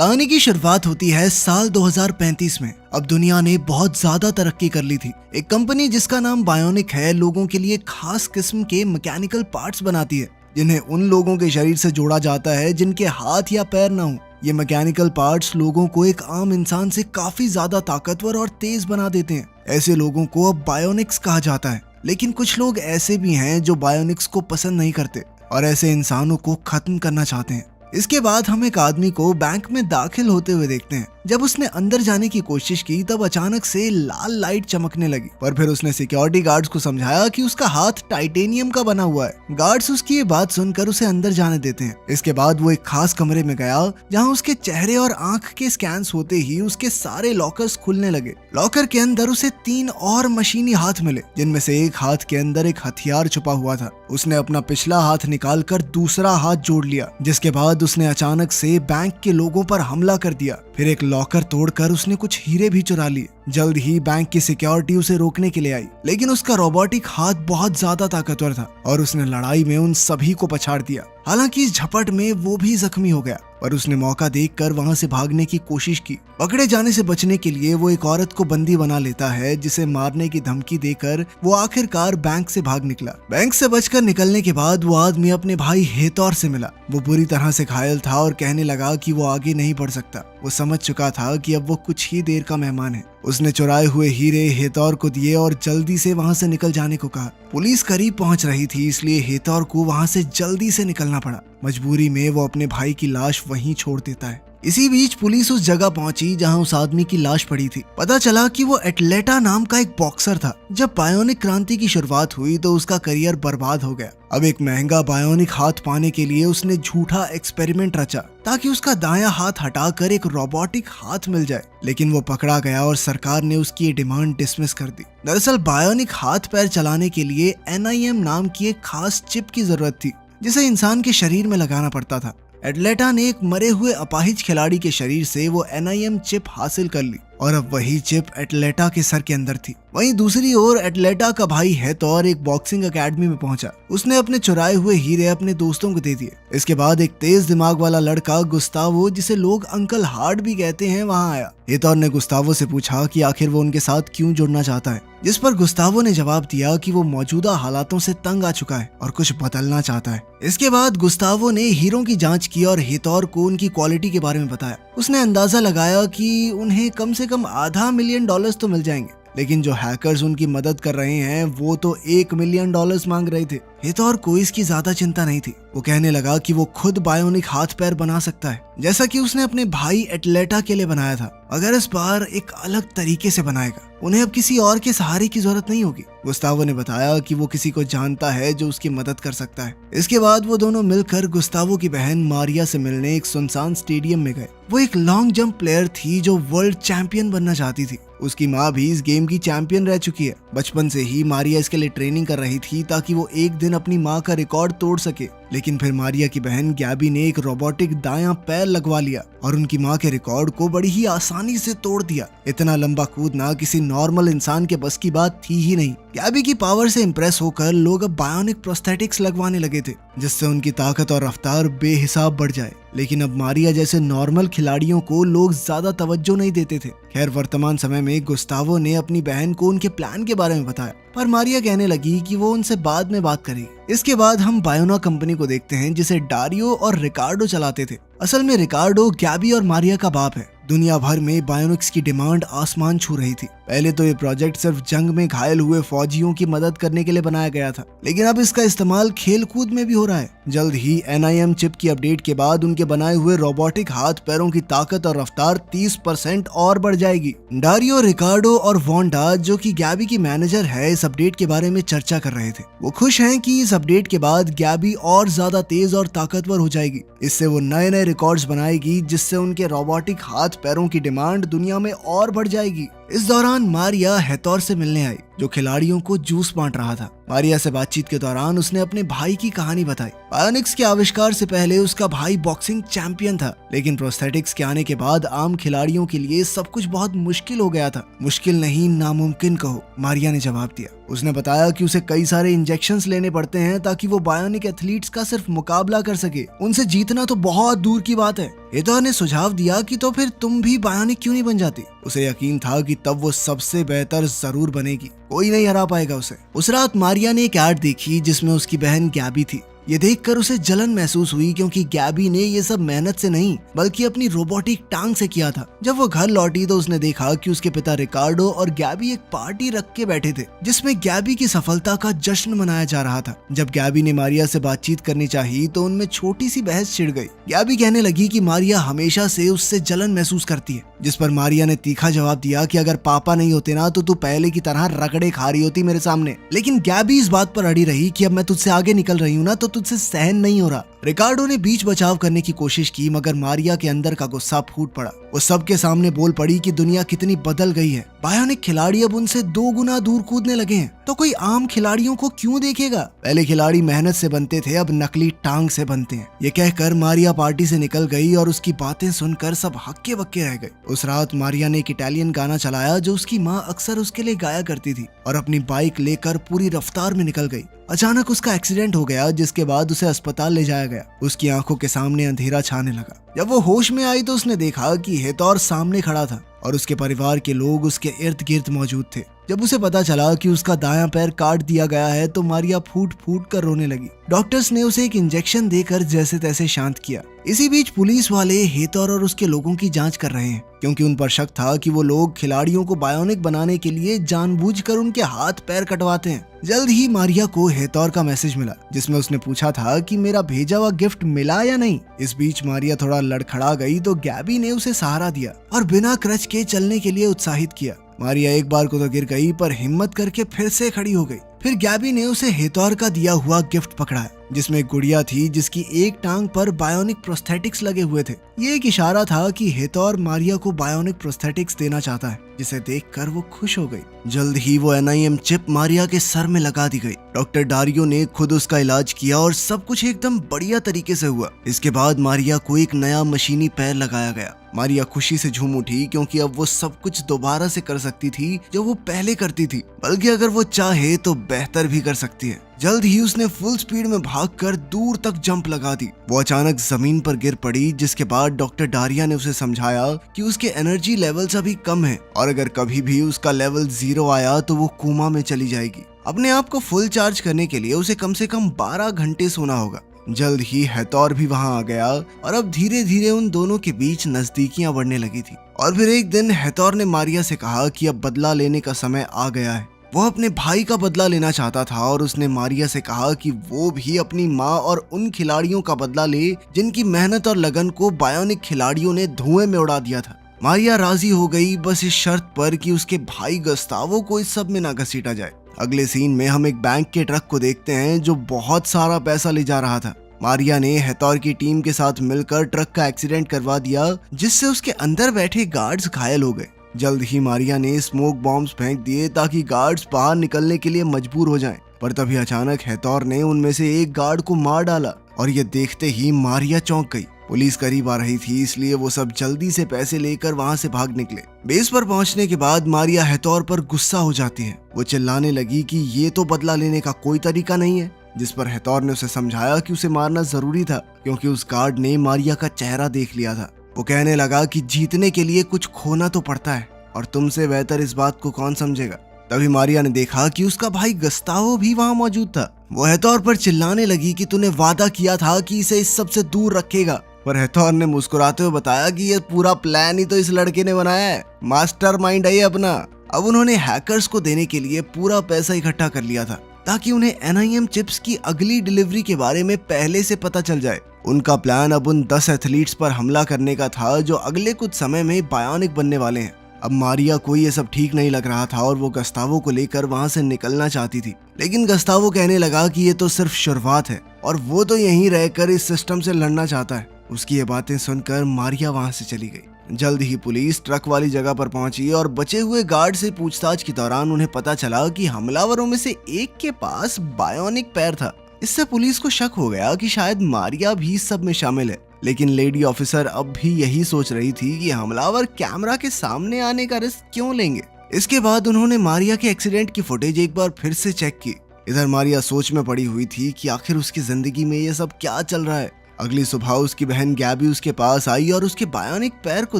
कहानी की शुरुआत होती है साल 2035 में। अब दुनिया ने बहुत ज्यादा तरक्की कर ली थी। एक कंपनी जिसका नाम बायोनिक है लोगों के लिए खास किस्म के मैकेनिकल पार्ट्स बनाती है जिन्हें उन लोगों के शरीर से जोड़ा जाता है जिनके हाथ या पैर ना हो। ये मैकेनिकल पार्ट्स लोगों को एक आम इंसान से काफी ज्यादा ताकतवर और तेज बना देते हैं। ऐसे लोगों को अब बायोनिक्स कहा जाता है। लेकिन कुछ लोग ऐसे भी हैं जो बायोनिक्स को पसंद नहीं करते और ऐसे इंसानों को खत्म करना चाहते हैं। इसके बाद हम एक आदमी को बैंक में दाखिल होते हुए देखते हैं। जब उसने अंदर जाने की कोशिश की तब अचानक से लाल लाइट चमकने लगी, पर फिर उसने सिक्योरिटी गार्ड्स को समझाया कि उसका हाथ टाइटेनियम का बना हुआ है। गार्ड्स उसकी ये बात सुनकर उसे अंदर जाने देते हैं। इसके बाद वो एक खास कमरे में गया जहां उसके चेहरे और आंख के स्कैन्स होते ही उसके सारे लॉकर्स खुलने लगे। लॉकर के अंदर उसे 3 और मशीनी हाथ मिले जिनमें से एक हाथ के अंदर एक हथियार छुपा हुआ था। उसने अपना पिछला हाथ निकालकर दूसरा हाथ जोड़ लिया, जिसके बाद उसने अचानक से बैंक के लोगों पर हमला कर दिया। फिर एक लॉकर तोड़कर उसने कुछ हीरे भी चुरा लिए। जल्द ही बैंक की सिक्योरिटी उसे रोकने के लिए आई, लेकिन उसका रोबोटिक हाथ बहुत ज्यादा ताकतवर था और उसने लड़ाई में उन सभी को पछाड़ दिया। हालांकि इस झपट में वो भी जख्मी हो गया, पर उसने मौका देखकर वहां से भागने की कोशिश की। पकड़े जाने से बचने के लिए वो एक औरत को बंदी बना लेता है, जिसे मारने की धमकी देकर वो आखिरकार बैंक से भाग निकला। बैंक से बचकर निकलने के बाद वो आदमी अपने भाई हेतौर से मिला। वो बुरी तरह से घायल था और कहने लगा कि वो आगे नहीं बढ़ सकता। वो समझ चुका था कि अब वो कुछ ही देर का मेहमान है। उसने चुराए हुए हीरे हेतौर को दिए और जल्दी से वहां से निकल जाने को कहा। पुलिस करीब पहुंच रही थी, इसलिए हेतौर को वहां से जल्दी से निकलना पड़ा। मजबूरी में वो अपने भाई की लाश वहीं छोड़ देता है। इसी बीच पुलिस उस जगह पहुंची जहां उस आदमी की लाश पड़ी थी। पता चला कि वो एटलेटा नाम का एक बॉक्सर था। जब बायोनिक क्रांति की शुरुआत हुई तो उसका करियर बर्बाद हो गया। अब एक महंगा बायोनिक हाथ पाने के लिए उसने झूठा एक्सपेरिमेंट रचा ताकि उसका दायां हाथ हटाकर एक रोबोटिक हाथ मिल जाए, लेकिन वो पकड़ा गया और सरकार ने उसकी ये डिमांड डिसमिस कर दी। दरअसल बायोनिक हाथ पैर चलाने के लिए NIM नाम की एक खास चिप की जरूरत थी जिसे इंसान के शरीर में लगाना पड़ता था। एटलेटा ने एक मरे हुए अपाहिज खिलाड़ी के शरीर से वो NIM चिप हासिल कर ली और अब वही चिप एटलेटा के सर के अंदर थी। वहीं दूसरी ओर एटलेटा का भाई हेतौर एक बॉक्सिंग एकेडमी में पहुंचा। उसने अपने चुराए हुए हीरे अपने दोस्तों को दे दिए। इसके बाद एक तेज दिमाग वाला लड़का गुस्तावो, जिसे लोग अंकल हार्ड भी कहते हैं, वहां आया। हेतौर ने गुस्तावो से पूछा कि आखिर वो उनके साथ क्यों जुड़ना चाहता है, जिस पर गुस्तावो ने जवाब दिया कि वो मौजूदा हालातों से तंग आ चुका है और कुछ बदलना चाहता है। इसके बाद गुस्तावो ने हीरों की जांच की और हेतौर को उनकी क्वालिटी के बारे में बताया। उसने अंदाजा लगाया कि उन्हें कम से कम $500 मिलियन तो मिल जाएंगे, लेकिन जो हैकर्स उनकी मदद कर रहे हैं वो तो $1 मिलियन मांग रहे थे। हेतौर को इसकी ज्यादा चिंता नहीं थी। वो कहने लगा कि वो खुद बायोनिक हाथ पैर बना सकता है, जैसा कि उसने अपने भाई एटलेटा के लिए बनाया था, मगर इस बार एक अलग तरीके से बनाएगा। उन्हें अब किसी और के सहारे की जरूरत नहीं होगी। गुस्तावो ने बताया कि वो किसी को जानता है जो उसकी मदद कर सकता है। इसके बाद वो दोनों मिलकर गुस्तावो की बहन मारिया से मिलने एक सुनसान स्टेडियम में गए। वो एक लॉन्ग जंप प्लेयर थी जो वर्ल्ड चैंपियन बनना चाहती थी। उसकी माँ भी इस गेम की चैंपियन रह चुकी है। बचपन से ही मारिया इसके लिए ट्रेनिंग कर रही थी ताकि वो एक दिन अपनी माँ का रिकॉर्ड तोड़ सके। लेकिन फिर मारिया की बहन गैबी ने एक रोबोटिक दायां पैर लगवा लिया और उनकी माँ के रिकॉर्ड को बड़ी ही आसानी से तोड़ दिया। इतना लंबा कूदना किसी नॉर्मल इंसान के बस की बात थी ही नहीं। गैबी की पावर से इंप्रेस होकर लोग अब बायोनिक प्रोस्थेटिक्स लगवाने लगे थे, जिससे उनकी ताकत और रफ्तार बेहिसाब बढ़ जाए। लेकिन अब मारिया जैसे नॉर्मल खिलाड़ियों को लोग ज्यादा तवज्जो नहीं देते थे। खैर, वर्तमान समय में गुस्तावो ने अपनी बहन को उनके प्लान के बारे में बताया, पर मारिया कहने लगी कि वो उनसे बाद में बात करेगी। इसके बाद हम बायोना कंपनी को देखते हैं जिसे डारियो और रिकार्डो चलाते थे। असल में रिकार्डो गैबी और मारिया का बाप है। दुनिया भर में बायोनिक्स की डिमांड आसमान छू रही थी। पहले तो ये प्रोजेक्ट सिर्फ जंग में घायल हुए फौजियों की मदद करने के लिए बनाया गया था, लेकिन अब इसका इस्तेमाल खेल कूद में भी हो रहा है। जल्द ही NIM चिप की अपडेट के बाद उनके बनाए हुए रोबोटिक हाथ पैरों की ताकत और रफ्तार 30% और बढ़ जाएगी। डारियो, रिकार्डो और वोंडा, जो कि गैबी की मैनेजर है, इस अपडेट के बारे में चर्चा कर रहे थे। वो खुश हैं कि इस अपडेट के बाद गैबी और ज्यादा तेज और ताकतवर हो जाएगी। इससे वो नए नए रिकॉर्ड्स बनाएगी, जिससे उनके रोबोटिक हाथ पैरों की डिमांड दुनिया में और बढ़ जाएगी। इस दौरान मारिया हेथोर से मिलने आई, जो खिलाड़ियों को जूस बांट रहा था। मारिया से बातचीत के दौरान उसने अपने भाई की कहानी बताई। बायोनिक्स के आविष्कार से पहले उसका भाई बॉक्सिंग चैंपियन था, लेकिन प्रोस्थेटिक्स के आने के बाद आम खिलाड़ियों के लिए सब कुछ बहुत मुश्किल हो गया था। मुश्किल नहीं, नामुमकिन कहो, मारिया ने जवाब दिया। उसने बताया कि उसे कई सारे इंजेक्शंस लेने पड़ते हैं ताकि वो बायोनिक एथलीट्स का सिर्फ मुकाबला कर सके। उनसे जीतना तो बहुत दूर की बात है। हेथोर ने सुझाव दिया कि तो फिर तुम भी बायोनिक क्यों नहीं बन जाती। उसे यकीन था कि तब वो सबसे बेहतर जरूर बनेगी, कोई नहीं हरा पाएगा उसे। उस रात मारिया ने एक ऐड देखी जिसमें उसकी बहन गैबी थी। ये देखकर उसे जलन महसूस हुई, क्योंकि गैबी ने ये सब मेहनत से नहीं बल्कि अपनी रोबोटिक टांग से किया था। जब वो घर लौटी तो उसने देखा कि उसके पिता रिकार्डो और गैबी एक पार्टी रख के बैठे थे, जिसमें गैबी की सफलता का जश्न मनाया जा रहा था। जब गैबी ने मारिया से बातचीत करनी चाहिए तो उनमें छोटी सी बहस छिड़ गई। गैबी कहने लगी कि मारिया हमेशा से उससे जलन महसूस करती है, जिस पर मारिया ने तीखा जवाब दिया कि अगर पापा नहीं होते ना तो तू पहले की तरह रगड़े खा रही होती मेरे सामने। लेकिन गैबी इस बात पर अड़ी रही कि अब मैं तुझसे आगे निकल रही हूँ ना तो तुझसे सहन नहीं हो रहा। रिकार्डो ने बीच बचाव करने की कोशिश की, मगर मारिया के अंदर का गुस्सा फूट पड़ा। वो सबके सामने बोल पड़ी कि दुनिया कितनी बदल गई है। बायोनिक खिलाड़ी अब उनसे 2 गुना दूर कूदने लगे हैं, तो कोई आम खिलाड़ियों को क्यों देखेगा। पहले खिलाड़ी मेहनत से बनते थे, अब नकली टांग से बनते हैं। ये कहकर मारिया पार्टी से निकल गई और उसकी बातें सुनकर सब हक्के बक्के रह गए। उस रात मारिया ने एक इटालियन गाना चलाया जो उसकी माँ अक्सर उसके लिए गाया करती थी, और अपनी बाइक लेकर पूरी रफ्तार में निकल गई। अचानक उसका एक्सीडेंट हो गया, जिसके बाद उसे अस्पताल ले जाया गया। उसकी आंखों के सामने अंधेरा छाने लगा। जब वो होश में आई तो उसने देखा कि हेथोर सामने खड़ा था और उसके परिवार के लोग उसके इर्द गिर्द मौजूद थे। जब उसे पता चला कि उसका दायां पैर काट दिया गया है तो मारिया फूट फूट कर रोने लगी। डॉक्टर्स ने उसे एक इंजेक्शन देकर जैसे तैसे शांत किया। इसी बीच पुलिस वाले हेथोर और उसके लोगों की जांच कर रहे हैं, क्योंकि उन पर शक था कि वो लोग खिलाड़ियों को बायोनिक बनाने के लिए जानबूझकर उनके हाथ पैर कटवाते हैं। जल्द ही मारिया को हेथोर का मैसेज मिला, जिसमें उसने पूछा था कि मेरा भेजा हुआ गिफ्ट मिला या नहीं। इस बीच मारिया थोड़ा लड़खड़ा गई तो गैबी ने उसे सहारा दिया और बिना क्रच के चलने के लिए उत्साहित किया। मारिया एक बार को तो गिर गई, पर हिम्मत करके फिर से खड़ी हो गई। फिर गैबी ने उसे हेथोर का दिया हुआ गिफ्ट पकड़ाया, जिसमें एक गुड़िया थी जिसकी एक टांग पर बायोनिक प्रोस्थेटिक्स लगे हुए थे। ये एक इशारा था कि हेथोर मारिया को बायोनिक प्रोस्थेटिक्स देना चाहता है, जिसे देखकर वो खुश हो गई। जल्द ही वो NIM चिप मारिया के सर में लगा दी गई। डॉक्टर डारियो ने खुद उसका इलाज किया और सब कुछ एकदम बढ़िया तरीके से हुआ। इसके बाद मारिया को एक नया मशीनी पैर लगाया गया। मारिया खुशी से झूम उठी, क्योंकि अब वो सब कुछ दोबारा से कर सकती थी जो वो पहले करती थी, बल्कि अगर वो चाहे तो बेहतर भी कर सकती है। जल्द ही उसने फुल स्पीड में भागकर दूर तक जंप लगा दी। वो अचानक जमीन पर गिर पड़ी, जिसके बाद डॉक्टर डारिया ने उसे समझाया कि उसके एनर्जी लेवल्स अभी कम हैं और अगर कभी भी उसका लेवल 0 आया तो वो कोमा में चली जाएगी। अपने आप को फुल चार्ज करने के लिए उसे कम से कम 12 घंटे सोना होगा। जल्द ही हेथोर भी वहां आ गया और अब धीरे धीरे उन दोनों के बीच नजदीकियां बढ़ने लगी थी। और फिर एक दिन हेथोर ने मारिया से कहा कि अब बदला लेने का समय आ गया है। वो अपने भाई का बदला लेना चाहता था और उसने मारिया से कहा कि वो भी अपनी माँ और उन खिलाड़ियों का बदला ले जिनकी मेहनत और लगन को बायोनिक खिलाड़ियों ने धुएं में उड़ा दिया था। मारिया राजी हो गई, बस इस शर्त पर कि उसके भाई गस्तावो को इस सब में ना घसीटा जाए। अगले सीन में हम एक बैंक के ट्रक को देखते हैं जो बहुत सारा पैसा ले जा रहा था। मारिया ने हेथोर की टीम के साथ मिलकर ट्रक का एक्सीडेंट करवा दिया, जिससे उसके अंदर बैठे गार्ड्स घायल हो गए। जल्द ही मारिया ने स्मोक बॉम्ब्स फेंक दिए ताकि गार्ड्स बाहर निकलने के लिए मजबूर हो जाएं। पर तभी अचानक हेथोर ने उनमें से एक गार्ड को मार डाला और ये देखते ही मारिया चौंक गई। पुलिस करीब आ रही थी, इसलिए वो सब जल्दी से पैसे लेकर वहां से भाग निकले। बेस पर पहुंचने के बाद मारिया हेथोर पर गुस्सा हो जाती है। वो चिल्लाने लगी कि ये तो बदला लेने का कोई तरीका नहीं है, जिस पर हेथोर ने उसे समझाया कि उसे मारना जरूरी था, क्योंकि उस गार्ड ने मारिया का चेहरा देख लिया था। वो कहने लगा कि जीतने के लिए कुछ खोना तो पड़ता है और तुमसे बेहतर इस बात को कौन समझेगा। तभी मारिया ने देखा कि उसका भाई गस्तावो भी वहां मौजूद था। वो हेथोर पर चिल्लाने लगी कि तूने वादा किया था कि इसे इस सब से दूर रखेगा, पर हेथोर ने मुस्कुराते हुए बताया कि ये पूरा प्लान ही तो इस लड़के ने बनाया है, मास्टरमाइंड है ये अपना। अब उन्होंने हैकर्स को देने के लिए पूरा पैसा इकट्ठा कर लिया था ताकि उन्हें NIM चिप्स की अगली डिलीवरी के बारे में पहले से पता चल जाए। उनका प्लान अब उन 10 एथलीट्स पर हमला करने का था जो अगले कुछ समय में बायोनिक बनने वाले हैं। अब मारिया को ये सब ठीक नहीं लग रहा था और वो गस्तावो को लेकर वहां से निकलना चाहती थी, लेकिन गस्तावो कहने लगा कि ये तो सिर्फ शुरुआत है और वो तो यहीं रहकर इस सिस्टम से लड़ना चाहता है। उसकी ये बातें सुनकर मारिया वहां से चली गई। जल्द ही पुलिस ट्रक वाली जगह पर पहुंची और बचे हुए गार्ड से पूछताछ के दौरान उन्हें पता चला कि हमलावरों में से एक के पास बायोनिक पैर था। इससे पुलिस को शक हो गया कि शायद मारिया भी इस सब में शामिल है। लेकिन लेडी ऑफिसर अब भी यही सोच रही थी कि हमलावर कैमरा के सामने आने का रिस्क क्यों लेंगे। इसके बाद उन्होंने मारिया के एक्सीडेंट की फुटेज एक बार फिर से चेक की। इधर मारिया सोच में पड़ी हुई थी कि आखिर उसकी जिंदगी में ये सब क्या चल रहा है। अगली सुबह उसकी बहन गैबी उसके पास आई और उसके बायोनिक पैर को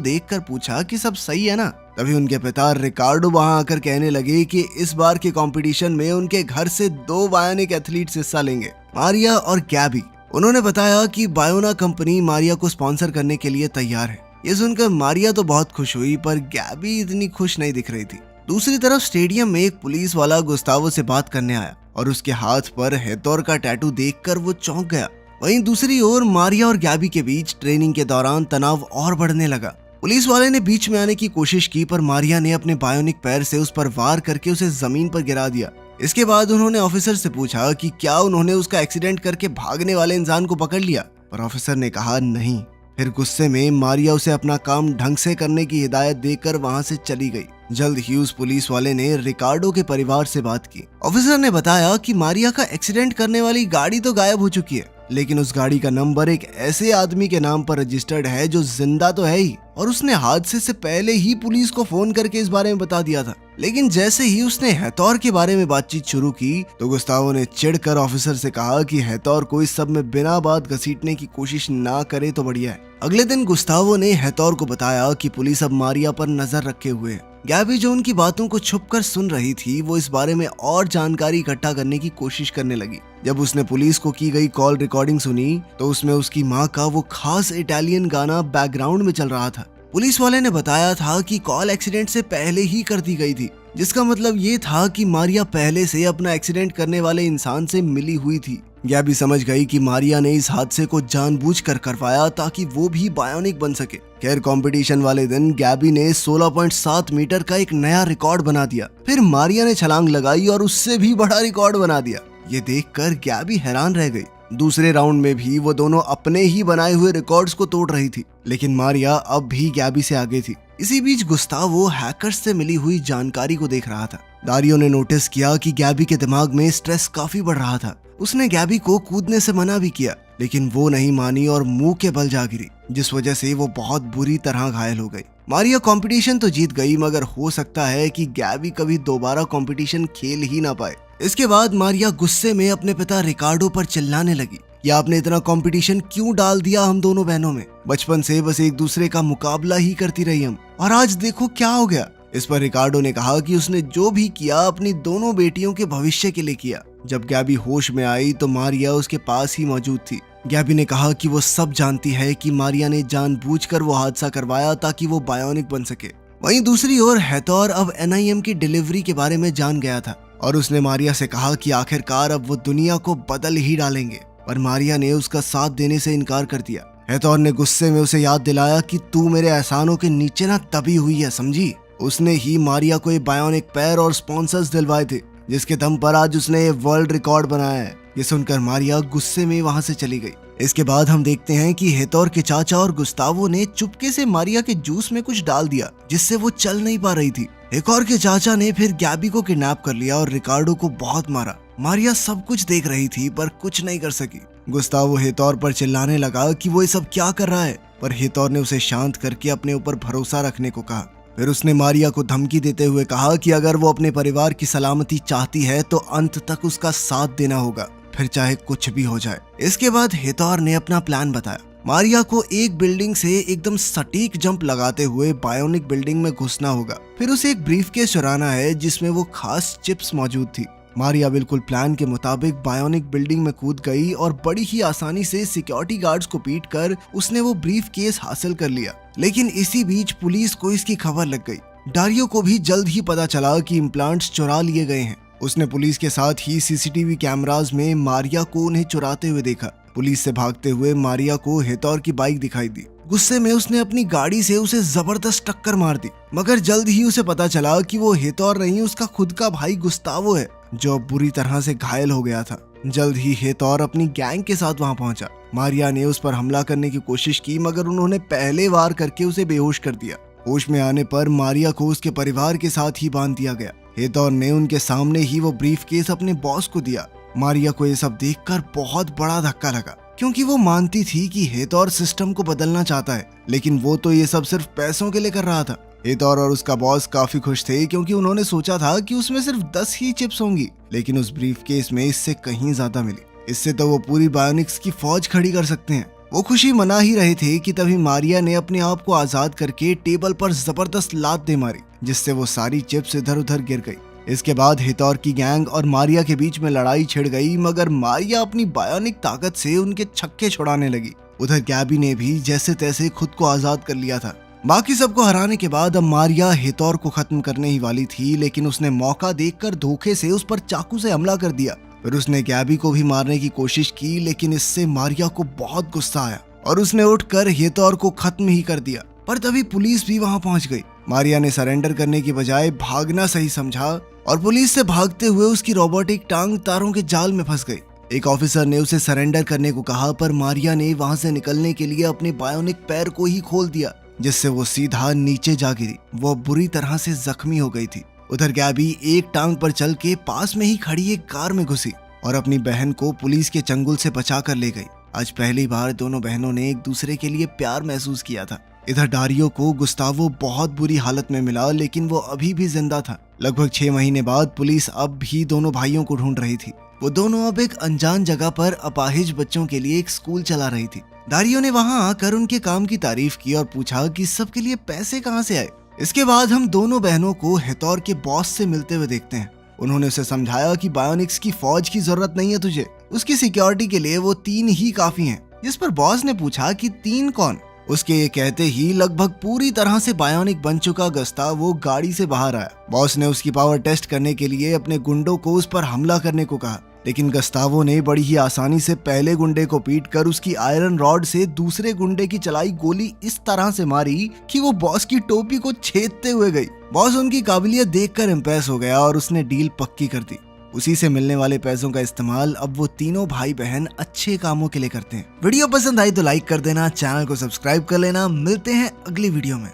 देखकर पूछा कि सब सही है ना। तभी उनके पिता रिकार्डो वहां आकर कहने लगे कि इस बार के कंपटीशन में उनके घर से 2 बायोनिक एथलीट्स हिस्सा लेंगे, मारिया और गैबी। उन्होंने बताया कि बायोना कंपनी मारिया को स्पॉन्सर करने के लिए तैयार है। ये सुनकर मारिया तो बहुत खुश हुई, पर गैबी इतनी खुश नहीं दिख रही थी। दूसरी तरफ स्टेडियम में एक पुलिस वाला गुस्तावो से बात करने आया और उसके हाथ पर हेतोर का टैटू देखकर वो चौंक गया। वहीं दूसरी ओर मारिया और गैबी के बीच ट्रेनिंग के दौरान तनाव और बढ़ने लगा। पुलिस वाले ने बीच में आने की कोशिश की, पर मारिया ने अपने बायोनिक पैर से उस पर वार करके उसे जमीन पर गिरा दिया। इसके बाद उन्होंने ऑफिसर से पूछा कि क्या उन्होंने उसका एक्सीडेंट करके भागने वाले इंसान को पकड़ लिया, पर ऑफिसर ने कहा नहीं। फिर गुस्से में मारिया उसे अपना काम ढंग से करने की हिदायत देकर वहां से चली गई। जल्द ही उस पुलिस वाले ने रिकार्डो के परिवार से बात की। ऑफिसर ने बताया कि मारिया का एक्सीडेंट करने वाली गाड़ी तो गायब हो चुकी है, लेकिन उस गाड़ी का नंबर एक ऐसे आदमी के नाम पर रजिस्टर्ड है जो जिंदा तो है ही, और उसने हादसे से पहले ही पुलिस को फोन करके इस बारे में बता दिया था। लेकिन जैसे ही उसने हेतोर के बारे में बातचीत शुरू की तो गुस्तावो ने चिढ़कर ऑफिसर से कहा कि हेतोर को इस सब में बिना बात घसीटने की कोशिश ना करे तो बढ़िया है। अगले दिन गुस्तावो ने हेतोर को बताया कि पुलिस अब मारिया पर नजर रखे हुए है। गैबी जो उनकी बातों को छुपकर सुन रही थी, वो इस बारे में और जानकारी इकट्ठा करने की कोशिश करने लगी। जब उसने पुलिस को की गई कॉल रिकॉर्डिंग सुनी तो उसमें उसकी माँ का वो खास इटालियन गाना बैकग्राउंड में चल रहा था। पुलिस वाले ने बताया था कि कॉल एक्सीडेंट से पहले ही कर दी गई थी, जिसका मतलब ये था कि मारिया पहले से अपना एक्सीडेंट करने वाले इंसान से मिली हुई थी। गैबी समझ गई कि मारिया ने इस हादसे को जानबूझकर करवाया ताकि वो भी बायोनिक बन सके। खैर कंपटीशन वाले दिन गैबी ने 16.7 मीटर का एक नया रिकॉर्ड बना दिया। फिर मारिया ने छलांग लगाई और उससे भी बड़ा रिकॉर्ड बना दिया। ये देखकर गैबी हैरान रह गई। दूसरे राउंड में भी वो दोनों अपने ही बनाए हुए रिकॉर्ड्स को तोड़ रही थी, लेकिन मारिया अब भी गैबी से आगे थी। इसी बीच गुस्तावो हैकर्स से मिली हुई जानकारी को देख रहा था। दारियो ने नोटिस किया कि गैबी के दिमाग में स्ट्रेस काफी बढ़ रहा था। उसने गैबी को कूदने से मना भी किया, लेकिन वो नहीं मानी और मुंह के बल जा गिरी, जिस वजह से वो बहुत बुरी तरह घायल हो गई। मारिया कंपटीशन तो जीत गई, मगर हो सकता है कि गैबी कभी दोबारा कंपटीशन खेल ही ना पाए। इसके बाद मारिया गुस्से में अपने पिता रिकार्डो पर चिल्लाने लगी, या आपने इतना कंपटीशन क्यों डाल दिया हम दोनों बहनों में? बचपन से बस एक दूसरे का मुकाबला ही करती रही हम, और आज देखो क्या हो गया। इस पर रिकार्डो ने कहा कि उसने जो भी किया अपनी दोनों बेटियों के भविष्य के लिए किया। जब गैबी होश में आई तो मारिया उसके पास ही मौजूद थी। गैबी ने कहा कि वो सब जानती है कि मारिया ने जानबूझकर वो हादसा करवाया ताकि वो बायोनिक बन सके। वहीं दूसरी ओर हेतोर अब NIM की डिलीवरी के बारे में जान गया था और उसने मारिया से कहा कि आखिरकार अब वो दुनिया को बदल ही डालेंगे, पर मारिया ने उसका साथ देने से इनकार कर दिया। हेतोर ने गुस्से में उसे याद दिलाया कि तू मेरे एहसानों के नीचे ना तभी हुई है, समझी? उसने ही मारिया को ये बायोनिक पैर और स्पॉन्सर्स दिलवाए थे, जिसके दम पर आज उसने ये वर्ल्ड रिकॉर्ड बनाया है। ये सुनकर मारिया गुस्से में वहां से चली गई। इसके बाद हम देखते हैं कि हेतोर के चाचा और गुस्तावो ने चुपके से मारिया के जूस में कुछ डाल दिया, जिससे वो चल नहीं पा रही थी। हेतोर के चाचा ने फिर गैबी को किडनैप कर लिया और रिकार्डो को बहुत मारा। मारिया सब कुछ देख रही थी पर कुछ नहीं कर सकी। गुस्तावो हेतोर पर चिल्लाने लगा कि वो ये सब क्या कर रहा है, पर हेतोर ने उसे शांत करके अपने ऊपर भरोसा रखने को कहा। फिर उसने मारिया को धमकी देते हुए कहा कि अगर वो अपने परिवार की सलामती चाहती है तो अंत तक उसका साथ देना होगा, फिर चाहे कुछ भी हो जाए। इसके बाद हेतोर ने अपना प्लान बताया। मारिया को एक बिल्डिंग से एकदम सटीक जंप लगाते हुए बायोनिक बिल्डिंग में घुसना होगा। फिर उसे एक ब्रीफकेस चुराना है जिसमें वो खास चिप्स मौजूद थी। मारिया बिल्कुल प्लान के मुताबिक बायोनिक बिल्डिंग में कूद गई और बड़ी ही आसानी से सिक्योरिटी गार्ड्स को पीटकर उसने वो ब्रीफकेस हासिल कर लिया। लेकिन इसी बीच पुलिस को इसकी खबर लग गई। दारियो को भी जल्द ही पता चला कि इम्प्लांट्स चुरा लिए गए हैं। उसने पुलिस के साथ ही CCTV कैमरास में मारिया को उन्हें चुराते हुए देखा। पुलिस से भागते हुए मारिया को हेतोर की बाइक दिखाई दी। गुस्से में उसने अपनी गाड़ी से उसे जबरदस्त टक्कर मार दी, मगर जल्द ही उसे पता चला कि वो हेतोर नहीं, उसका खुद का भाई गुस्तावो है, जो बुरी तरह से घायल हो गया था। जल्द ही हेतौर अपनी गैंग के साथ वहां पहुंचा। मारिया ने उस पर हमला करने की कोशिश की मगर उन्होंने पहले वार करके उसे बेहोश कर दिया। होश में आने पर मारिया को उसके परिवार के साथ ही बांध दिया गया। हेतौर ने उनके सामने ही वो ब्रीफकेस अपने बॉस को दिया। मारिया को ये सब देखकर बहुत बड़ा धक्का लगा क्योंकि वो मानती थी कि हेतौर सिस्टम को बदलना चाहता है, लेकिन वो तो ये सब सिर्फ पैसों के लिए कर रहा था। हेतौर और उसका बॉस काफी खुश थे क्योंकि उन्होंने सोचा था कि उसमें सिर्फ 10 ही चिप्स होंगी, लेकिन उस ब्रीफकेस में इससे कहीं ज्यादा मिली। इससे तो वो पूरी बायोनिक्स की फौज खड़ी कर सकते हैं। वो खुशी मना ही रहे थे कि तभी मारिया ने अपने आप को आजाद करके टेबल पर जबरदस्त लात दे मारी, जिससे वो सारी चिप्स इधर उधर गिर गई। इसके बाद हेतौर की गैंग और मारिया के बीच में लड़ाई छिड़ गई मगर मारिया अपनी बायोनिक ताकत से उनके छक्के छुड़ाने लगी। उधर गैबी ने भी जैसे तैसे खुद को आजाद कर लिया था। बाकी सबको हराने के बाद अब मारिया हेतौर को खत्म करने ही वाली थी, लेकिन उसने मौका देखकर धोखे से उस पर चाकू से हमला कर दिया। फिर उसने गैबी को भी मारने की कोशिश की, लेकिन इससे मारिया को बहुत गुस्सा आया और उसने उठकर हेतौर को खत्म ही कर दिया। पर तभी पुलिस भी वहां पहुंच गई। मारिया ने सरेंडर करने की बजाय भागना सही समझा और पुलिस से भागते हुए उसकी रोबोटिक टांग तारों के जाल में फंस गई। एक ऑफिसर ने उसे सरेंडर करने को कहा पर मारिया ने वहां से निकलने के लिए अपने बायोनिक पैर को ही खोल दिया, जिससे वो सीधा नीचे जा गिरी। वो बुरी तरह से जख्मी हो गई थी। उधर गैबी एक टांग पर चल के पास में ही खड़ी एक कार में घुसी और अपनी बहन को पुलिस के चंगुल से बचा कर ले गई। आज पहली बार दोनों बहनों ने एक दूसरे के लिए प्यार महसूस किया था। इधर डारियो को गुस्तावो बहुत बुरी हालत में मिला, लेकिन वो अभी भी जिंदा था। लगभग 6 महीने बाद पुलिस अब भी दोनों भाइयों को ढूंढ रही थी। वो दोनों अब एक अनजान जगह पर अपाहिज बच्चों के लिए एक स्कूल चला रही थी। डारियो ने वहां आकर उनके काम की तारीफ की और पूछा कि सबके लिए पैसे कहां से आए। इसके बाद हम दोनों बहनों को हेतौर के बॉस से मिलते हुए देखते हैं। उन्होंने उसे समझाया कि बायोनिक्स की फौज की जरूरत नहीं है तुझे, उसकी सिक्योरिटी के लिए वो 3 ही काफी हैं। जिस पर बॉस ने पूछा कि 3 कौन? उसके ये कहते ही लगभग पूरी तरह से बायोनिक बन चुका गस्तावो गाड़ी से बाहर आया। बॉस ने उसकी पावर टेस्ट करने के लिए अपने गुंडों को उस पर हमला करने को कहा, लेकिन गस्तावो ने बड़ी ही आसानी से पहले गुंडे को पीटकर उसकी आयरन रॉड से दूसरे गुंडे की चलाई गोली इस तरह से मारी कि वो बॉस की टोपी को छेदते हुए गई। बॉस उनकी काबिलियत देखकर इम्प्रेस हो गया और उसने डील पक्की कर दी। उसी से मिलने वाले पैसों का इस्तेमाल अब वो तीनों भाई बहन अच्छे कामों के लिए करते हैं। वीडियो पसंद आई तो लाइक कर देना, चैनल को सब्सक्राइब कर लेना। मिलते हैं अगली वीडियो में।